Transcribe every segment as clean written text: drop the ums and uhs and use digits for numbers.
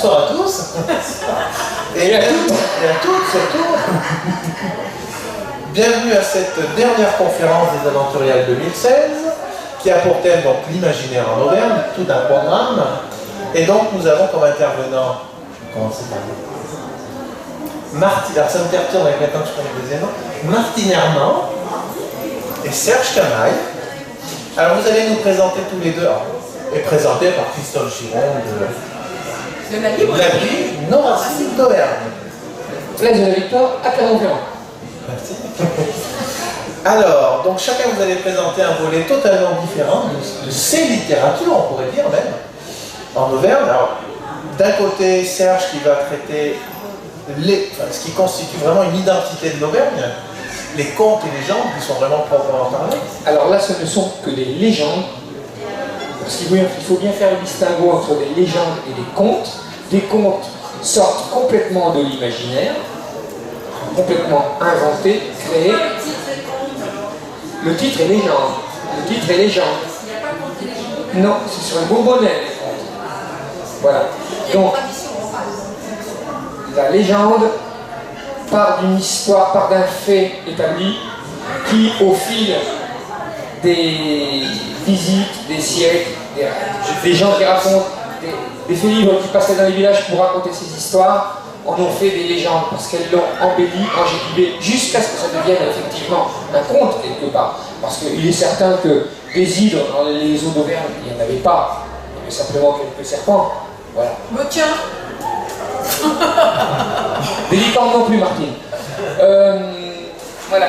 bonsoir à tous. Et à toutes surtout. Bienvenue à cette dernière conférence des Aventuriales 2016 qui a pour thème donc l'imaginaire en Auvergne, tout un programme. Et donc nous avons comme intervenant, commencez par Martine, alors ça me perturbe avec maintenant que je connais les noms, Martine Herman et Serge Camaille. Alors vous allez nous présenter tous les deux, et présenté par Christophe Giron de la vie Noracique d'Auvergne. Place de la Victoire à Clermont-Ferrand. Merci. Alors, donc chacun vous allez présenter un volet totalement différent de ces littératures, on pourrait dire même, en Auvergne. Alors, d'un côté, Serge qui va traiter ce qui constitue vraiment une identité de l'Auvergne, les contes et légendes qui sont vraiment proprement parlés. Alors là, ce ne sont que des légendes, parce qu'il faut bien faire le distinguo entre des légendes et des contes. Des contes sortent complètement de l'imaginaire, complètement inventés, créés. Le titre est légende. Le titre est légende. Non, c'est sur le Bourbonnais, les contes. Voilà. Donc, la légende part d'une histoire, part d'un fait établi qui, au fil des visites, des siècles, des gens qui racontent, des faits libres qui passaient dans les villages pour raconter ces histoires, en ont fait des légendes parce qu'elles l'ont embelli, enjolivée, jusqu'à ce que ça devienne effectivement un conte quelque part. Parce qu'il est certain que des hydres dans les eaux d'Auvergne, il n'y en avait pas, il y avait simplement quelques serpents. Voilà. Me tiens. Des licornes non plus, Martine. Voilà,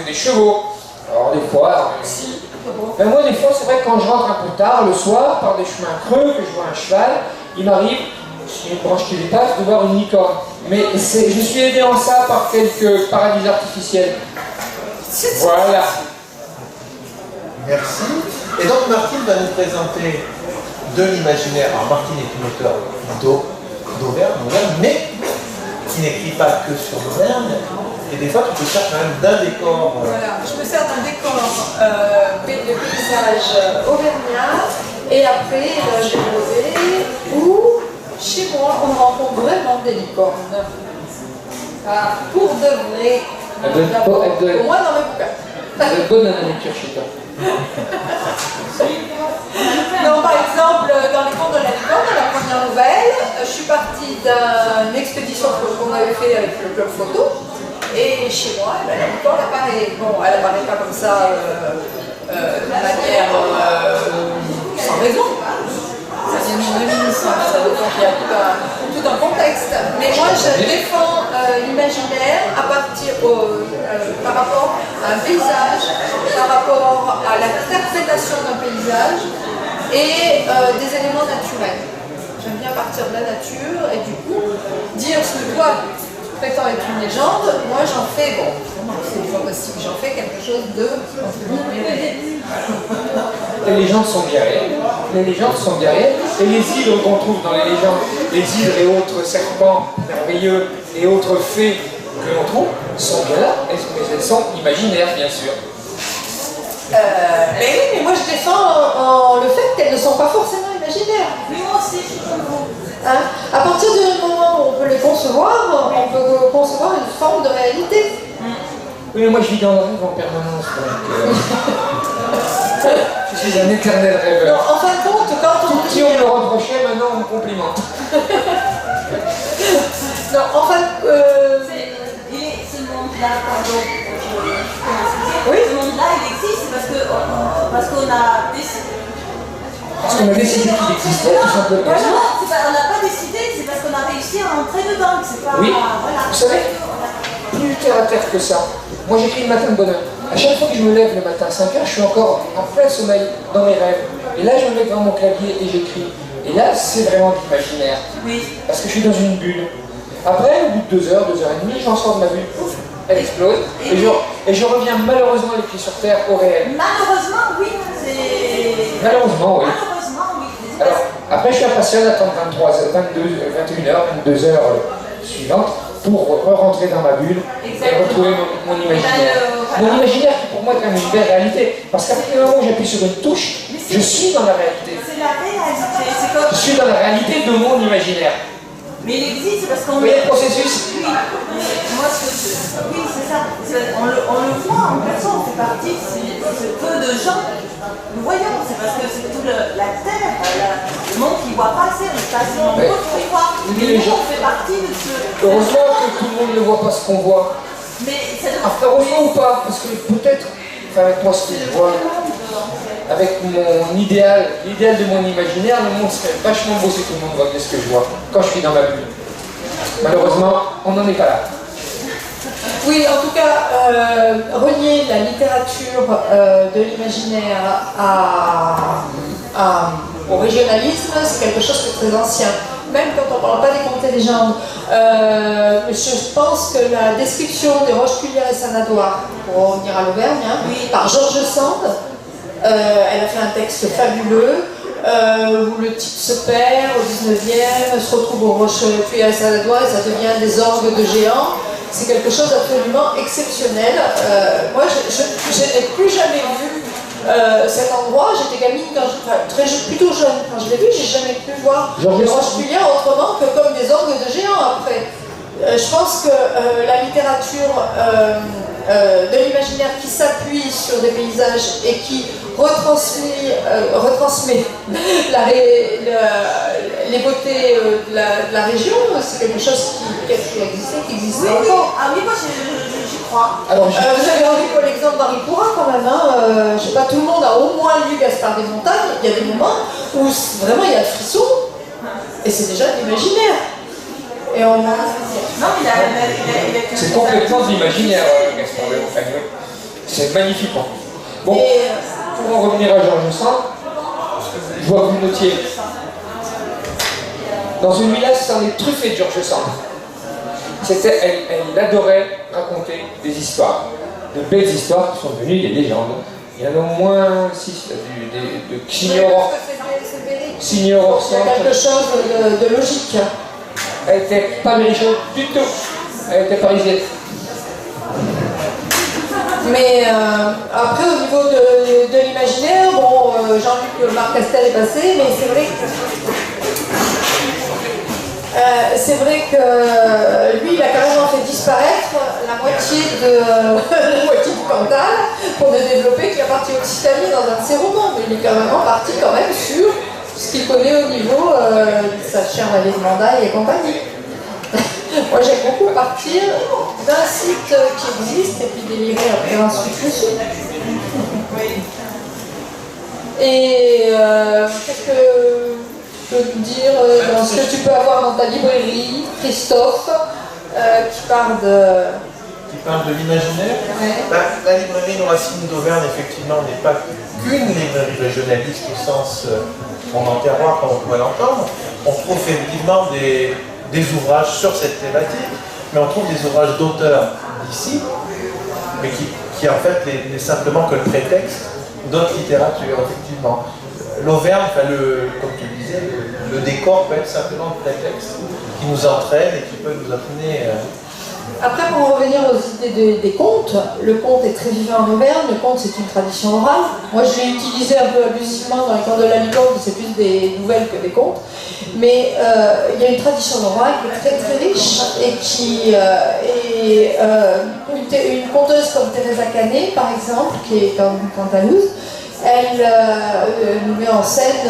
des chevaux. Alors des fois, ben moi des fois c'est vrai que quand je rentre un peu tard le soir, par des chemins creux, que je vois un cheval, il m'arrive, s'il y a une branche qui dépasse, de voir une licorne. Mais je suis aidé en ça par quelques paradis artificiels. Voilà. Merci. Et donc Martine va nous présenter de l'imaginaire. Alors Martine est une auteure d'Auvergne, mais qui n'écrit pas que sur l'Auvergne. Et des fois, tu te sers quand même d'un décor. Voilà, je me sers d'un décor de paysage auvergnat. Et après, j'ai trouvé où, chez moi, on rencontre vraiment des licornes. Pour de vrai. Pour moi, dans mes bouquins. Elle est bonne à la lecture chez toi. Non, par exemple, dans les contes de la licorne, la première nouvelle, je suis partie d'une expédition qu'on avait fait avec le club photo. Et chez moi, la licorne apparaît. Bon, elle apparaît pas comme ça de manière sans raison. Ça vient d'une réminiscence, ça veut dire qu'il y a tout un contexte. Mais moi, je défends l'imaginaire à partir par rapport à un paysage, par rapport à l'interprétation d'un paysage et des éléments naturels. J'aime bien partir de la nature et du coup, dire ce que toi prétend être une légende, moi j'en fais, bon, c'est fantastique, j'en fais quelque chose de... Les légendes sont bien réelles. Les légendes sont bien réelles. Et les hydres qu'on trouve dans les légendes, les hydres et autres serpents merveilleux et autres fées que l'on trouve, sont bien là, mais elles sont imaginaires, bien sûr. Mais oui, mais moi je défends le fait qu'elles ne sont pas forcément imaginaires. Mais moi aussi, je suis comme vous. Hein? À partir du moment où on peut les concevoir, on peut concevoir une forme de réalité. Oui, mais moi je vis dans le rêve en permanence, donc je suis un éternel rêveur. Non, en fin de compte, quand on Si on me le reprochait, maintenant on me complimente. Non, en fin de... Et ce monde-là, pardon, Oui. ce monde-là, il existe parce qu'on a décidé. Parce qu'on a décidé qu'il existait, tout simplement. Voilà, on n'a pas décidé, c'est parce qu'on a réussi à entrer dedans. Pas, Oui, voilà. vous savez, plus terre à terre que ça. Moi j'écris le matin de bonne heure. À chaque fois que je me lève le matin à 5 h, je suis encore en plein sommeil, dans mes rêves. Et là, je me mets devant mon clavier et j'écris. Et là, c'est vraiment de l'imaginaire. Oui. Parce que je suis dans une bulle. Après, au bout de 2 heures, 2 heures et demie, j'en sors de ma bulle. Pouf, elle explose. Et je reviens malheureusement les pieds sur terre au réel. Malheureusement, oui. Malheureusement, oui. Malheureusement, oui. Alors, après, je suis impatient d'attendre 21h, 22h suivantes pour rentrer dans ma bulle et retrouver mon imaginaire. Mon imaginaire qui pour moi est quand même une belle réalité. Parce qu'à partir du moment où j'appuie sur une touche, je suis dans la réalité. C'est la réalité. Je suis dans la réalité de mon imaginaire. Mais il existe, c'est parce qu'on... Vous voyez le processus? Oui, mais moi, oui, c'est ça. On le voit en personne, on fait partie de ce peu de gens. Nous voyons, c'est parce que c'est tout la terre, le monde qui ne voit pas assez, on est assez nombreux pour y voir. Mais nous, on fait partie de ce... Heureusement que tout le monde ne voit pas ce qu'on voit. Mais ça Heureusement ou pas, parce que peut-être, enfin avec moi ce que je vois, avec mon idéal, l'idéal de mon imaginaire, le monde serait vachement beau si tout le monde voyait ce que je vois quand je suis dans ma bulle. Malheureusement, on n'en est pas là. Oui, en tout cas, relier la littérature de l'imaginaire au régionalisme, c'est quelque chose qui est très ancien. Même quand on ne parle pas des contes et légendes. Je pense que la description de Rochepoulière et Sanadoire, pour revenir à l'Auvergne, hein, par Georges Sand, elle a fait un texte fabuleux, où le type se perd au 19e, se retrouve au Rochepoulière et Sanadoire et ça devient des orgues de géants. C'est quelque chose d'absolument exceptionnel. Moi, je n'ai plus jamais vu cet endroit. J'étais gamine, plutôt jeune quand je l'ai vu. J'ai jamais pu voir les Rochepoulière autrement que comme des orgues de géants après. Je pense que la littérature de l'imaginaire qui s'appuie sur des paysages et qui retransmet les beautés de la région, c'est quelque chose qui existait encore. Ah oui, moi j'y crois. Alors, vous avez envie pour l'exemple d'Henri Pourrat quand même, hein, je sais pas, tout le monde a au moins lu Gaspard des Montagnes. Il y a des moments où vraiment il y a le frisson et c'est déjà de l'imaginaire. Et on a... Non, c'est complètement de l'imaginaire, Gaspard des Montagnes. C'est magnifique. Bon, pour en revenir à Georges Sand, je vois que vous notiez. Dans une village, c'en est truffé de Georges Sand. Elle adorait raconter des histoires, de belles histoires qui sont devenues des légendes. Il y en a au moins 6, de Signor Orson. Il y a quelque chose de logique. Elle n'était pas méchante du tout. Elle était parisienne. Mais après, au niveau de l'imaginaire, bon, Jean-Luc Marc Castel est passé, mais c'est vrai que lui, il a carrément fait disparaître la moitié du Cantal pour ne développer que la partie Occitanie dans un de ses romans. Mais il est carrément parti quand même sur ce qu'il connaît au niveau de sa chère vallée de Mandaille et compagnie. Moi, j'aime beaucoup partir d'un site qui existe et puis délirer après ensuite dessus. Et qu'est-ce que je peux te dire dans ce que tu peux avoir dans ta librairie, Christophe, qui parle de l'imaginaire. Ouais. La librairie Nos Racines d'Auvergne, effectivement, n'est pas qu'une librairie régionaliste au sens en terroir comme on pourrait l'entendre. On trouve effectivement des ouvrages sur cette thématique, mais on trouve des ouvrages d'auteurs d'ici, mais qui en fait n'est simplement que le prétexte d'autres littératures, effectivement. L'Auvergne, comme tu le disais, le décor peut être simplement le prétexte qui nous entraîne et qui peut nous amener... Après, pour en revenir aux idées des contes, le conte est très vivant en Auvergne. Le conte, c'est une tradition orale. Moi, je l'ai utilisé un peu abusivement dans les contes de la licorne, c'est plus des nouvelles que des contes. Mais il y a une tradition orale qui est très très riche et une conteuse comme Teresa Canet, par exemple, qui est cantalouse, elle nous met en scène...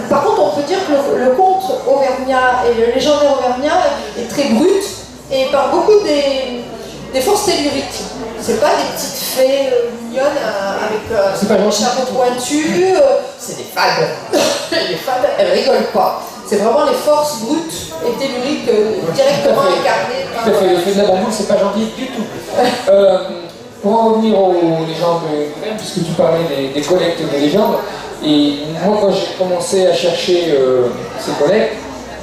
Par contre, on peut dire que le conte auvergnat et le légendaire auvergnat est très brut et par beaucoup des forces telluriques. C'est pas des petites fées mignonnes avec des chapeaux pointus, c'est des fades. Les fades, elles rigolent pas. C'est vraiment les forces brutes et telluriques directement incarnées. Tout à fait, le fait de la bamboule, c'est pas gentil du tout. Pour en revenir aux légendes d'Auvergne, puisque tu parlais des collectes de légendes, et moi quand j'ai commencé à chercher ces collectes,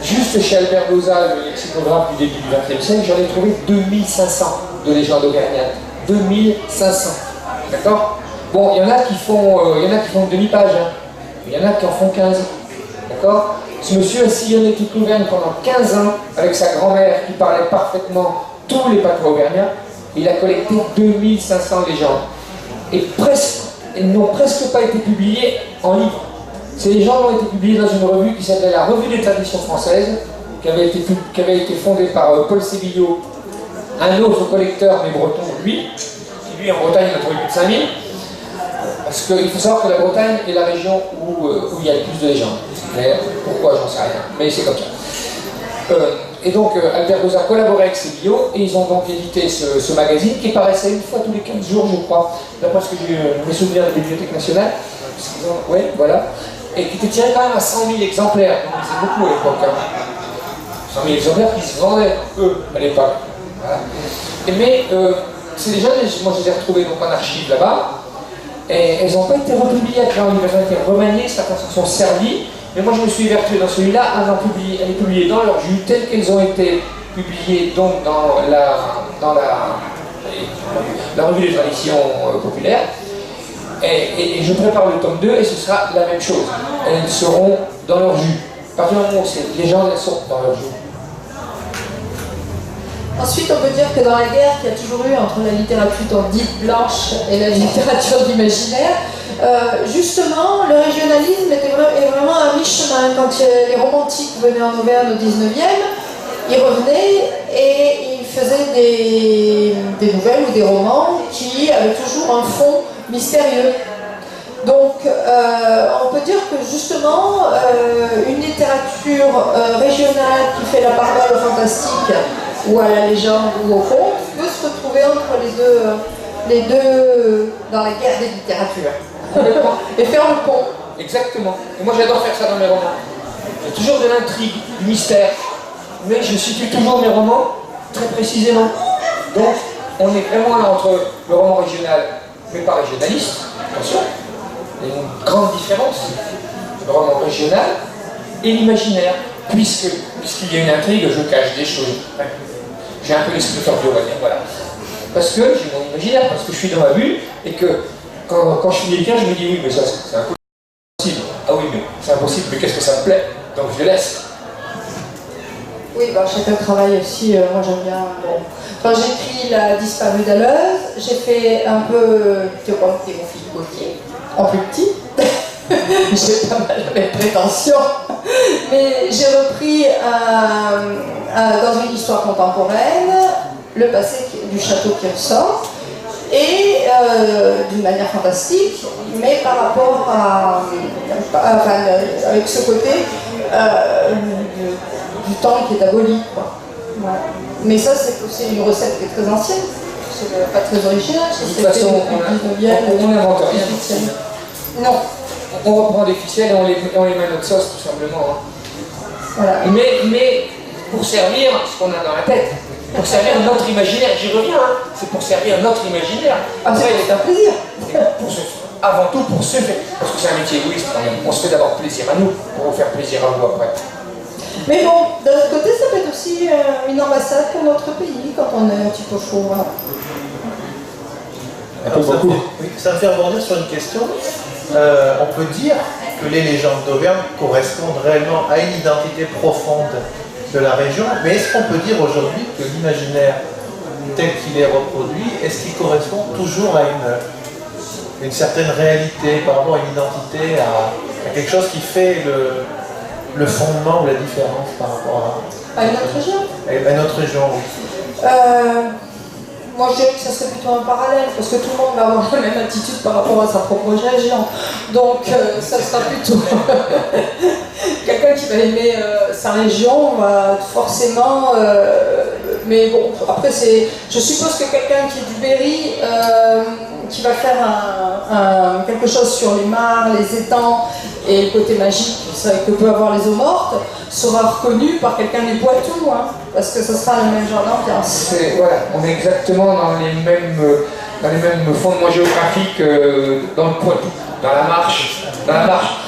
juste chez Albert Loza, le lexicographe du début du XXe siècle, j'en ai trouvé 2500 de légendes auvergnates. 2500. D'accord? Bon, il y en a qui font une demi-page, hein. Il y en a qui en font 15. D'accord? Ce monsieur a sillonné toute l'Auvergne pendant 15 ans avec sa grand-mère qui parlait parfaitement tous les patois auvergnats. Il a collecté 2500 légendes. Et elles n'ont presque pas été publiées en livre. Ces légendes ont été publiées dans une revue qui s'appelait la Revue des traditions françaises, qui avait été fondé par Paul Sébillo, un autre collecteur mais breton, lui, qui lui en Bretagne en a trouvé plus de 5000. Parce qu'il faut savoir que la Bretagne est la région où il y a le plus de légendes. Mais pourquoi, j'en sais rien, mais c'est comme ça. Et donc Albert Bozard collaborait avec Sébillo et ils ont donc édité ce magazine qui paraissait une fois tous les 15 jours, je crois, d'après ce que j'ai mes souvenirs de la Bibliothèque nationale. Oui, voilà. Et qui était tiré quand même à 100 000 exemplaires. Donc c'est beaucoup à l'époque. Hein. 100 000 exemplaires qui se vendaient, eux, à l'époque. Voilà. Mais ces légendes, moi je les ai retrouvées donc en archive là-bas. Et elles n'ont pas été republiées après, elles ont été remaniées, certains s'en sont servis. Mais moi je me suis évertué dans celui-là à les publier dans leur jus, telles qu'elles ont été publiées donc dans la revue des traditions populaires. Et je prépare le tome 2 et ce sera la même chose. Elles seront dans leur jus. À partir du moment où c'est légendes, elles sont dans leur jus. Ensuite, on peut dire que dans la guerre qu'il y a toujours eu entre la littérature dite blanche et la littérature d'imaginaire, justement, le régionalisme est vraiment un mi-chemin. Quand les romantiques venaient en Auvergne au 19e, ils revenaient et ils faisaient des nouvelles ou des romans qui avaient toujours un fond mystérieux. Donc, on peut dire que justement, une littérature régionale qui fait la part belle au fantastique ou à la légende ou au conte peut se retrouver entre les deux dans la guerre des littératures. Et faire le pont. Exactement. Et moi j'adore faire ça dans mes romans. Il y a toujours de l'intrigue, du mystère, mais je situe toujours mes romans très précisément. Donc, on est vraiment là entre le roman régional, mais pas régionaliste, attention. Il y a une grande différence, le roman régional et l'imaginaire, puisqu'il y a une intrigue, je cache des choses. J'ai un peu l'esprit tordu, on va dire, voilà. Parce que j'ai mon imaginaire, parce que je suis dans ma bulle, et que quand je suis quelqu'un, je me dis oui, mais ça c'est impossible. Ah oui, mais c'est impossible, mais qu'est-ce que ça me plaît? Donc je laisse. Oui, bah, chacun travaille aussi, moi j'aime bien. Bon. Quand j'ai écrit La disparue d'Alleuse, j'ai fait un peu mon fils Gauthier, en plus petit. J'ai pas mal de prétentions, mais j'ai repris dans une histoire contemporaine le passé du château qui ressort, et d'une manière fantastique, mais par rapport avec ce côté du temps qui est aboli, quoi. Voilà. Mais ça, c'est une recette qui est très ancienne, c'est pas très original. De toute façon, on n'invente rien. Non. On reprend des ficelles et on les met à notre sauce, tout simplement. Hein. Voilà. Mais pour servir ce qu'on a dans la tête, pour servir notre imaginaire, j'y reviens, hein. C'est pour servir notre imaginaire. Après, c'est un plaisir. Avant tout pour se faire, parce que c'est un métier égoïste quand même. On se fait d'abord plaisir à nous, pour vous faire plaisir à vous après. Mais bon, d'un autre côté, ça peut être aussi une ambassade pour notre pays quand on est un petit peu chaud. Voilà. Ça me fait rebondir sur une question. On peut dire que les légendes d'Auvergne correspondent réellement à une identité profonde de la région, mais est-ce qu'on peut dire aujourd'hui que l'imaginaire tel qu'il est reproduit, est-ce qu'il correspond toujours à une certaine réalité par rapport à une identité, à quelque chose qui fait le fondement ou la différence par rapport à notre région? À notre région, oui. Moi je dirais que ça serait plutôt un parallèle, parce que tout le monde va avoir la même attitude par rapport à sa propre région. Donc ça sera plutôt quelqu'un qui va aimer sa région va forcément... mais bon, après je suppose que quelqu'un qui est du Berry, qui va faire quelque chose sur les mares, les étangs et le côté magique que peut avoir les eaux mortes, sera reconnu par quelqu'un du Poitou, hein, parce que ce sera le même genre d'ambiance. Voilà, on est exactement dans les mêmes fondements géographiques dans le Poitou, dans la Marche.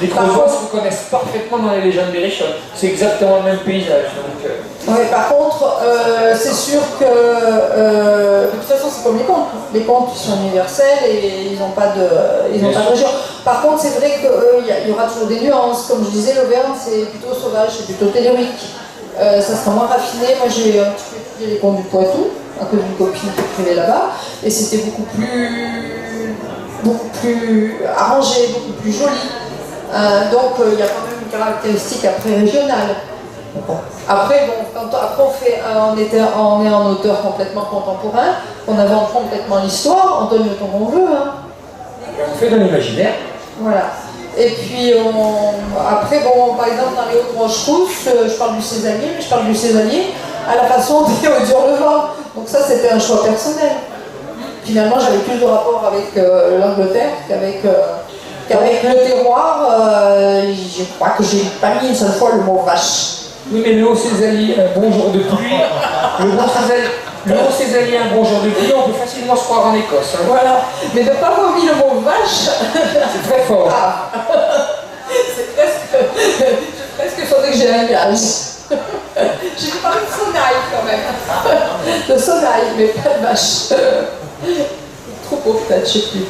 Les Creusois se reconnaissent parfaitement dans les légendes berrichonnes. C'est exactement le même paysage. Donc, Oui, par contre, c'est sûr que de toute façon c'est comme les contes. Les contes sont universels et ils n'ont pas de région. Par contre, c'est vrai qu'il y aura toujours des nuances. Comme je disais, l'Auvergne c'est plutôt sauvage, c'est plutôt tellurique. Ça sera moins raffiné. Moi j'ai un petit peu étudié les contes du Poitou, à cause d'une copine qui écrivait là-bas, et c'était beaucoup plus arrangé, beaucoup plus joli. Donc il y a quand même une caractéristique après régionale. Après, bon, après on est en auteur complètement contemporain, on invente complètement l'histoire, on donne le ton qu'on veut. Hein. On fait dans l'imaginaire. Voilà. Et puis, après, bon, par exemple, dans les Hautes-Roches-Rousses, je parle du Césalier, mais je parle du Césalier à la façon d'Odure Levent. Donc ça, c'était un choix personnel. Finalement, j'avais plus de rapport avec l'Angleterre qu'avec le terroir. Je crois que j'ai pas mis une seule fois le mot vache. Oui, mais le haut Césalier, un bon jour de pluie, le haut Césalier, un bon jour de pluie, on peut facilement se croire en Écosse. Hein. Voilà. Mais de ne pas avoir mis le mot vache, c'est très fort. Ah. C'est presque faudrait que j'ai un gage. J'ai parlé de sonaille quand même. De sonaille, mais pas de vache. Trop beau peut-être, je sais plus.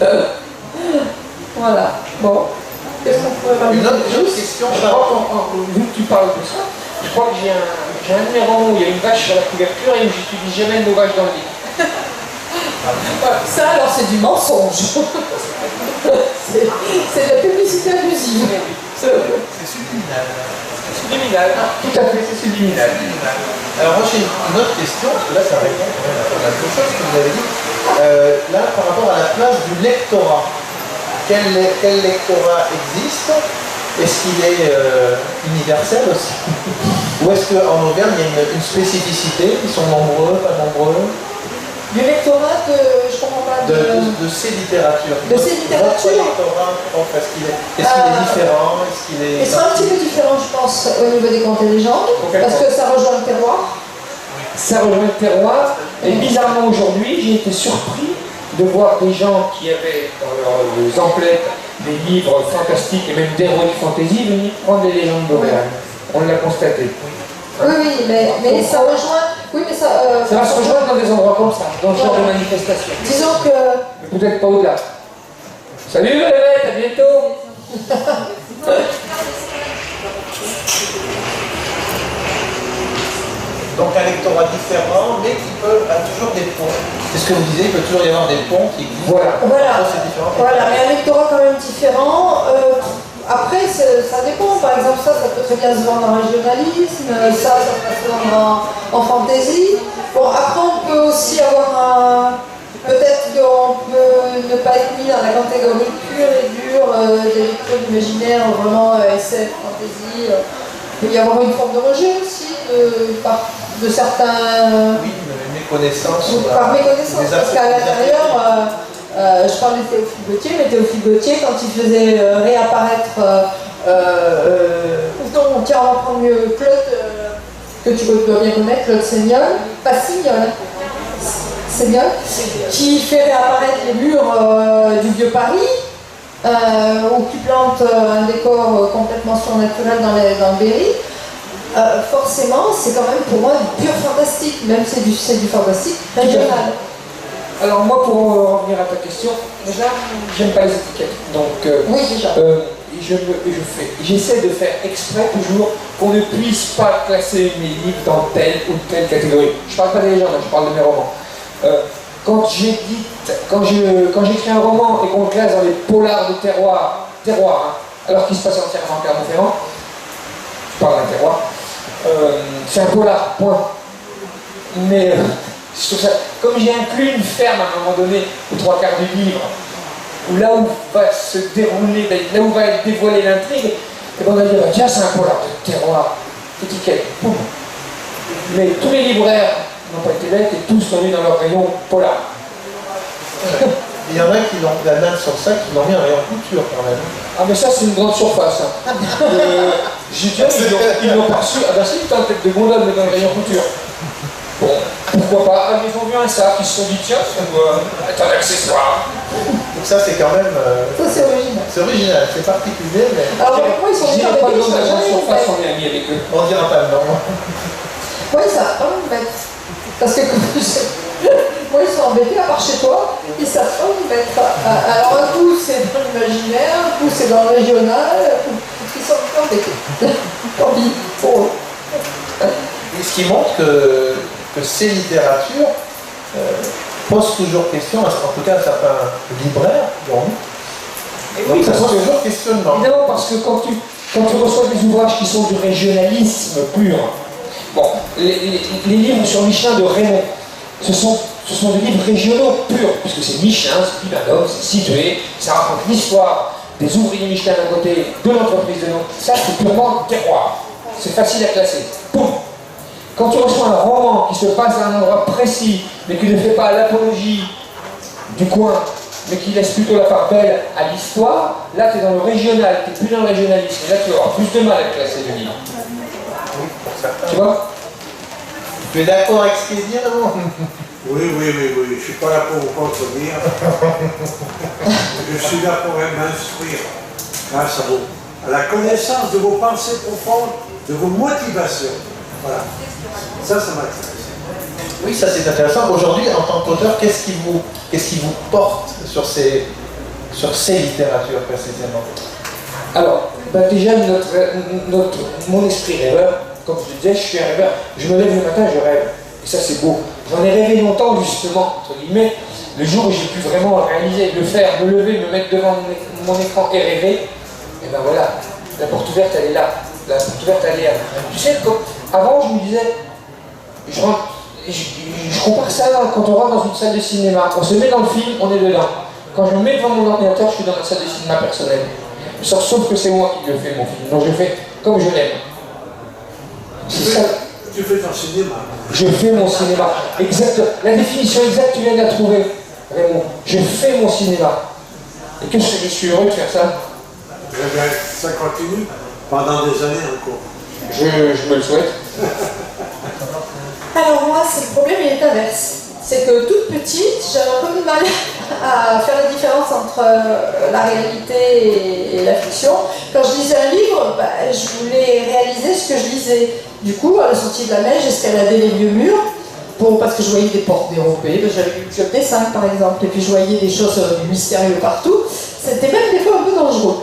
Voilà. Bon. Qu'est-ce qu'on pourrait rajouter? Une autre question. Je crois vu que tu parles de ça, je crois que j'ai un numéro où il y a une vache sur la couverture et où j'utilise jamais le mot vache dans le livre. Ça alors c'est du mensonge. C'est de la publicité abusive. C'est subliminal. Subliminal. Tout à fait, c'est subliminal. Alors moi j'ai une autre question, parce que là ça répond quand même à pas mal de choses que vous avez dit. Là par rapport à la place du lectorat, quel lectorat existe? Est-ce qu'il est universel aussi? Ou est-ce qu'en Auvergne il y a une spécificité? Ils sont nombreux, pas nombreux? Du lectorat je comprends pas de ces littératures. De ces littératures. Votre lectorat, est-ce qu'il est différent? Est-ce qu'il est... Il sera un petit peu différent, je pense, au niveau des contes et légendes, parce que ça rejoint le terroir. Ça rejoint le terroir. Et bizarrement aujourd'hui, j'ai été surpris de voir des gens qui avaient dans leurs emplettes des livres fantastiques et même d'héroïque fantasy venir prendre des légendes d'Auvergne. On l'a constaté. Oui, mais ça rejoint. Oui, mais ça. Ça va se rejoindre dans des endroits comme ça, dans ce genre de manifestation. Disons que. Mais peut-être pas au-delà. Salut Valérie, à bientôt. Donc un lectorat différent, mais qui a toujours des ponts. C'est ce que vous disiez, il peut toujours y avoir des ponts qui existent. Voilà. C'est différent. Voilà, mais un lectorat quand même différent. Après, ça dépend. Par exemple, ça peut très bien se vendre en régionalisme, ça peut se vendre en fantaisie. Bon, après, on peut aussi avoir un. Peut-être qu'on peut ne pas être mis dans la catégorie pure et dure des lectures d'imaginaire, vraiment SF, fantaisie. Il peut y avoir une forme de rejet aussi de certains. Oui, méconnaissance. Par méconnaissance, parce qu'à l'intérieur. Je parlais de Théophile Gautier, mais Théophile Gautier, quand il faisait réapparaître, tiens, on va prendre Claude, que tu dois bien connaître, Claude Seignol, pas Signol, Seignol, qui fait réapparaître les murs du vieux Paris, où tu plantes un décor complètement surnaturel dans le Berry. Forcément, c'est quand même pour moi du pur fantastique, même si c'est du fantastique régional. Alors moi, pour revenir à ta question, déjà, j'aime pas les étiquettes. Donc, oui, déjà. J'essaie de faire exprès toujours qu'on ne puisse pas classer mes livres dans telle ou telle catégorie. Je parle pas des légendes, je parle de mes romans. Quand j'écris un roman et qu'on le classe dans les polars de terroir, alors qu'il se passe entièrement en Clermont-Ferrand, je parle d'un terroir, c'est un polar, point. Mais comme j'ai inclus une ferme à un moment donné, aux 3/4 du livre, où là où va se dérouler, là où va être dévoilée l'intrigue, et on va dire, tiens, c'est un polar de terroir, étiquette, boum. Mais tous les libraires n'ont pas été bêtes et tous sont mis dans leur rayon polar. Il y en a qui l'ont, la main sur ça, qui l'ont mis en rayon couture quand même. Ah mais ça c'est une grande surface. Hein. J'ai dit, ils l'ont pas reçu. Ah ben si, t'as en tête de gondole, mais dans le rayon couture. Bon, pourquoi pas. Ah, mais ils ont vu un sac, ils se sont dit, tiens, ça doit être un accessoire. Donc ça c'est quand même... Ça c'est original. C'est original, c'est particulier, mais... Alors moi ils sont je bien dirais pas le nom embêtés, de la grande ils sont surface, jamais on est amis avec eux. On dira pas le nom. Oui, ça va pas me mettre. Parce que moi ils sont embêtés, à part chez toi, ils savent pas me mettre. Alors un coup c'est dans l'imaginaire, un coup c'est dans le régional, ils sont embêtés. Tant pis pour eux. Et ce qui montre que ces littératures posent toujours question, en tout cas à certains libraires, donc Oui, ça parce pose que, toujours questionnement. évidemment, parce que quand quand tu reçois des ouvrages qui sont du régionalisme pur, bon, les livres sur Michelin de Raymond, ce sont des livres régionaux purs, puisque c'est Michelin, c'est Pivanov, c'est situé, ça raconte l'histoire des ouvriers Michelin d'un côté, de l'entreprise de l'autre. Ça, c'est purement terroir. C'est facile à classer. Poum. Quand tu reçois un roman qui se passe à un endroit précis, mais qui ne fait pas l'apologie du coin, mais qui laisse plutôt la part belle à l'histoire, là tu es dans le régional, tu n'es plus dans le régionalisme. Et là tu auras plus de mal à classer le livre. Tu vois? Tu es d'accord avec ce qu'il dit, non? Oui, je ne suis pas là pour vous contredire. Je suis là pour m'instruire, grâce à vous, à la connaissance de vos pensées profondes, de vos motivations. Voilà. Ça m'intéresse. Oui, ça c'est intéressant. Aujourd'hui, en tant qu'auteur, qu'est-ce qui vous porte sur ces littératures précisément? Alors, déjà, mon esprit rêveur, comme je disais, je suis un rêveur. Je me lève le matin, je rêve. Et ça, c'est beau. J'en ai rêvé longtemps, justement, entre guillemets. Le jour où j'ai pu vraiment réaliser, le faire, me lever, me mettre devant mon écran et rêver, et ben voilà, la porte ouverte, elle est là. La porte ouverte, elle est là. Tu sais, avant, je me disais, je compare ça quand on rentre dans une salle de cinéma. On se met dans le film, on est dedans. Quand je me mets devant mon ordinateur, je suis dans la salle de cinéma personnelle. Sauf que c'est moi qui le fais, mon film. Donc je fais comme je l'aime. C'est ça. Tu fais ton cinéma. Je fais mon cinéma. Exact. La définition exacte, tu viens de la trouver, Raymond. Je fais mon cinéma. Et qu'est-ce que je suis heureux de faire ça? Eh bien, ça continue pendant des années encore. Je me le souhaite. Alors moi, le problème il est inverse. C'est que toute petite, j'avais un peu de mal à faire la différence entre la réalité et la fiction. Quand je lisais un livre, je voulais réaliser ce que je lisais. Du coup, à la sortie de la neige, j'escaladais les vieux murs parce que je voyais des portes dérobées. J'avais lu le Club des 5 par exemple, et puis je voyais des choses mystérieuses partout. C'était même des fois un peu dangereux.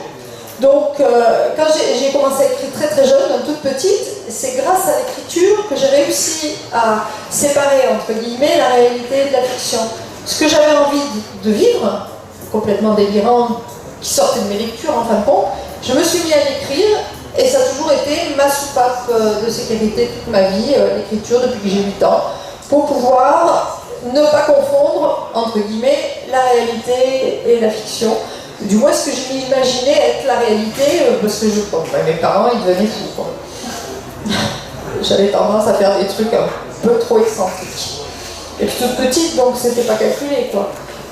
Donc, quand j'ai commencé à écrire très très jeune, toute petite, c'est grâce à l'écriture que j'ai réussi à séparer, entre guillemets, la réalité de la fiction. Ce que j'avais envie de vivre, complètement délirant, qui sortait de mes lectures en fin de compte, je me suis mis à l'écrire, et ça a toujours été ma soupape de sécurité toute ma vie, l'écriture depuis que j'ai 8 ans, pour pouvoir ne pas confondre, entre guillemets, la réalité et la fiction. Du moins, ce que je m'imaginais être la réalité, parce que mes parents, ils devenaient fous, quoi. J'avais tendance à faire des trucs un peu trop excentriques. Et puis toute petite, donc c'était pas calculé, quoi.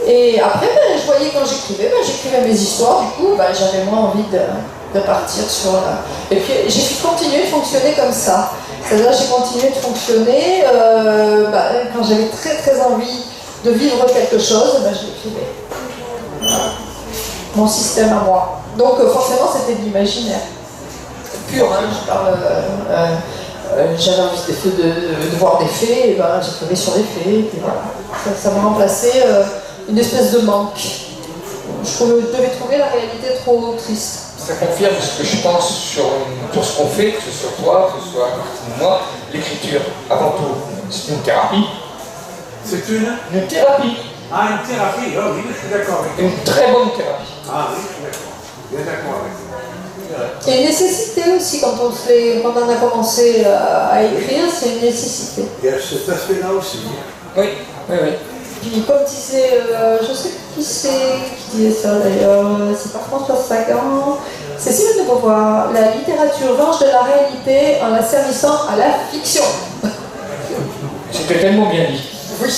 Et après, je voyais quand j'écrivais mes histoires, du coup, j'avais moins envie de partir sur la... Et puis j'ai continué de fonctionner comme ça. C'est-à-dire, j'ai continué de fonctionner, quand j'avais très très envie de vivre quelque chose, je l'écrivais. Voilà. Mon système à moi. Donc forcément c'était de l'imaginaire. Pur, hein, je parle... j'avais envie de voir des faits, et j'écrivais sur les faits, et puis voilà. Ça m'a remplacé une espèce de manque. Je devais trouver la réalité trop triste. Ça confirme ce que je pense sur ce qu'on fait, que ce soit toi, que ce soit moi. L'écriture, avant tout, c'est une thérapie. C'est une thérapie. Ah, une thérapie, oh oui, je suis d'accord avec toi. Une très bonne thérapie. Ah oui, je suis d'accord. Bien d'accord avec toi. Et une nécessité aussi, quand on a commencé à écrire, c'est une nécessité. Il y a cet aspect-là aussi. Oui. Puis comme disait, je sais plus qui disait ça d'ailleurs, c'est pas François Sagan, c'est Simone de Beauvoir, la littérature venge de la réalité en la servissant à la fiction. C'était tellement bien dit. Oui.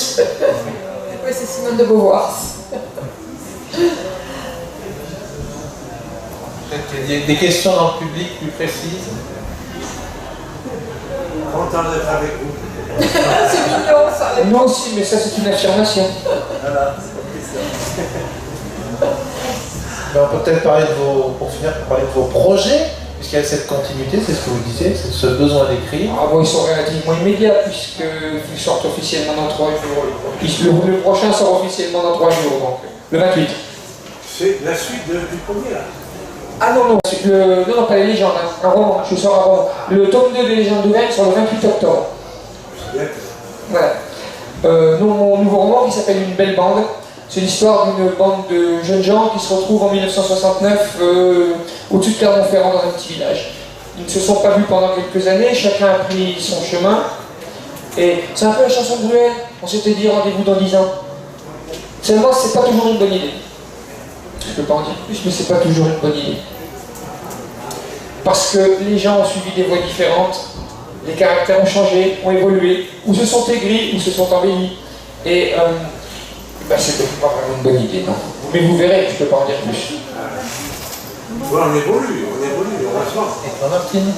Oui, c'est Simone de Beauvoir. Peut-être des questions dans le public plus précises. Content d'être avec vous. C'est mignon ça. Moi aussi, mais ça c'est une affirmation. Voilà. On peut peut-être parler pour finir, parler de vos projets, puisqu'il y a cette continuité, c'est ce que vous disiez, c'est ce besoin d'écrire. Ah bon, ils sont relativement immédiats, puisqu'ils sortent officiellement dans 3 jours. Le prochain sort officiellement dans 3 jours, donc le 28. C'est la suite du premier là. Ah non, non, pas les légendes, hein. Un roman, je sors un roman. Le tome 2 des légendes nouvelles sur le 28 octobre. Bien. Voilà. Mon nouveau roman qui s'appelle Une belle bande C'est l'histoire d'une bande de jeunes gens qui se retrouvent en 1969 au-dessus de Clermont-Ferrand dans un petit village. Ils ne se sont pas vus pendant quelques années, chacun a pris son chemin. Et c'est un peu la chanson de Bruel, on s'était dit rendez-vous dans 10 ans. Seulement, c'est pas toujours une bonne idée. Je peux pas en dire plus, mais c'est pas toujours une bonne idée. Parce que les gens ont suivi des voies différentes, les caractères ont changé, ont évolué, ou se sont aigris, ou se sont embellis. Et c'était pas vraiment une bonne idée, non. Mais vous verrez, je peux pas en dire plus. Ouais, on évolue, heureusement.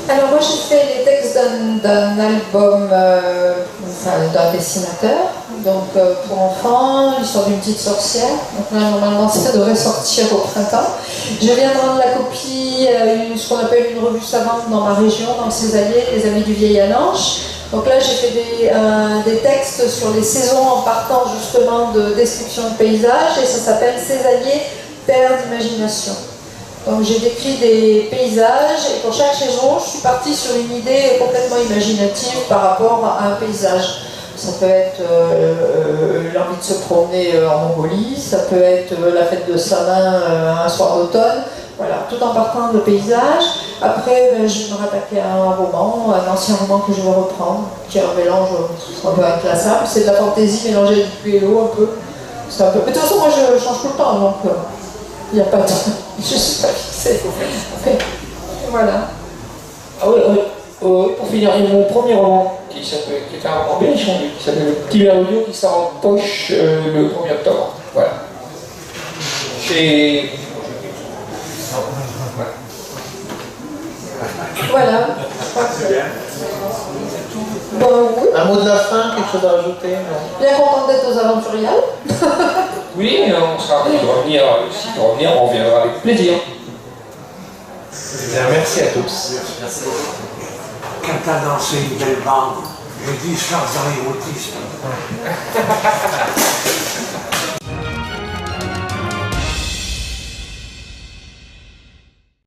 Alors moi j'ai fait les textes d'un album, d'un dessinateur, donc pour enfants, l'histoire d'une petite sorcière. Donc là normalement ça devrait sortir au printemps. Je viens de rendre la copie à ce qu'on appelle une revue savante dans ma région, dans le Césalier, les Amis du Vieil Alanche. Donc là j'ai fait des textes sur les saisons en partant justement de description de paysages et ça s'appelle Césalier, terre d'imagination. Donc j'ai décrit des paysages et pour chaque saison, je suis partie sur une idée complètement imaginative par rapport à un paysage. Ça peut être l'envie de se promener en Mongolie, ça peut être la fête de Saint-Main un soir d'automne, voilà, tout en partant de paysages. Après, je vais me rattaquer à un roman, un ancien roman que je vais reprendre, qui est un mélange un peu inclassable. C'est de la fantaisie mélangée avec du Puello un peu. Mais de toute façon, moi je change tout le temps, donc il n'y a pas de... Je ne suis pas fixée. Voilà. Ah oui, pour finir, il y a mon premier roman, qui est un roman bien échangé, qui s'appelle Le Petit Verre audio, qui sort en poche le 1er octobre. Voilà. Chez... Voilà. Bon, oui. Un mot de la fin, quelque chose à rajouter? Non. Bien contente d'être aux Aventuriales. Oui, on sera ravis de revenir. Si de revenir, on reviendra avec plaisir. Bien, merci à tous. Merci. Quand t'as dansé une belle bande, je dis, je lance dans l'érotisme.